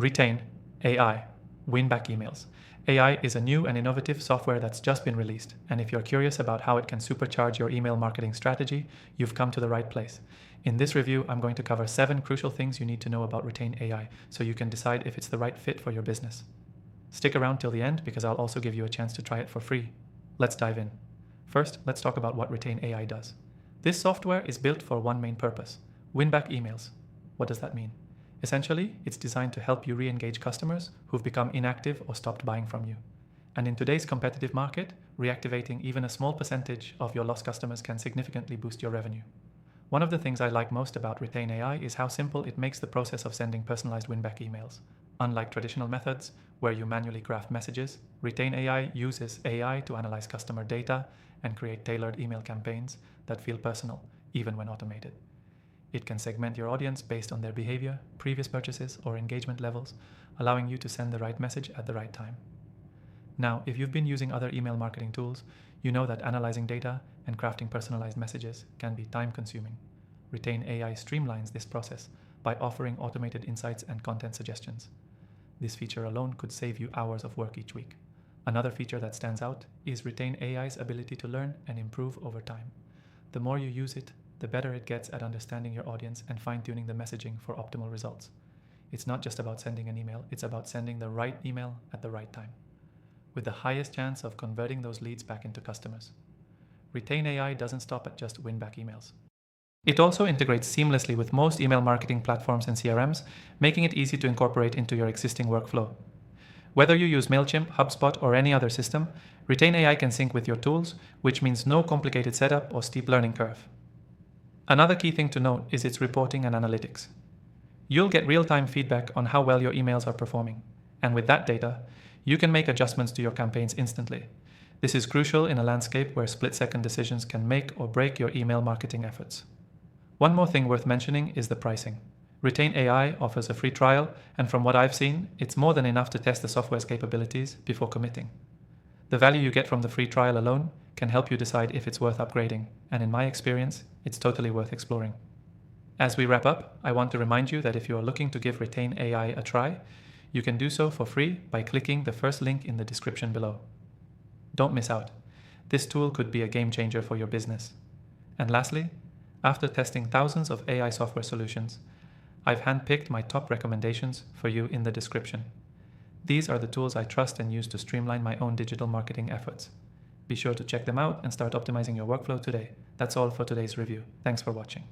Retain AI, Winback emails. AI is a new and innovative software that's just been released, and if you're curious about how it can supercharge your email marketing strategy, you've come to the right place. In this review, I'm going to cover 7 crucial things you need to know about Retain AI so you can decide if it's the right fit for your business. Stick around till the end because I'll also give you a chance to try it for free. Let's dive in. First, let's talk about what Retain AI does. This software is built for one main purpose: win back emails. What does that mean? Essentially, it's designed to help you re-engage customers who've become inactive or stopped buying from you. And in today's competitive market, reactivating even a small percentage of your lost customers can significantly boost your revenue. One of the things I like most about Retain AI is how simple it makes the process of sending personalized win-back emails. Unlike traditional methods, where you manually craft messages, Retain AI uses AI to analyze customer data and create tailored email campaigns that feel personal, even when automated. It can segment your audience based on their behavior, previous purchases, or engagement levels, allowing you to send the right message at the right time. Now, if you've been using other email marketing tools, you know that analyzing data and crafting personalized messages can be time-consuming. Retain AI streamlines this process by offering automated insights and content suggestions. This feature alone could save you hours of work each week. Another feature that stands out is Retain AI's ability to learn and improve over time. The more you use it, the better it gets at understanding your audience and fine-tuning the messaging for optimal results. It's not just about sending an email, it's about sending the right email at the right time, with the highest chance of converting those leads back into customers. Retain AI doesn't stop at just win-back emails. It also integrates seamlessly with most email marketing platforms and CRMs, making it easy to incorporate into your existing workflow. Whether you use MailChimp, HubSpot, or any other system, Retain AI can sync with your tools, which means no complicated setup or steep learning curve. Another key thing to note is its reporting and analytics. You'll get real-time feedback on how well your emails are performing, and with that data, you can make adjustments to your campaigns instantly. This is crucial in a landscape where split-second decisions can make or break your email marketing efforts. One more thing worth mentioning is the pricing. Retain AI offers a free trial, and from what I've seen, it's more than enough to test the software's capabilities before committing. The value you get from the free trial alone can help you decide if it's worth upgrading, and in my experience, it's totally worth exploring. As we wrap up, I want to remind you that if you are looking to give Retain AI a try, you can do so for free by clicking the first link in the description below. Don't miss out. This tool could be a game changer for your business. And lastly, after testing thousands of AI software solutions, I've handpicked my top recommendations for you in the description. These are the tools I trust and use to streamline my own digital marketing efforts. Be sure to check them out and start optimizing your workflow today. That's all for today's review. Thanks for watching.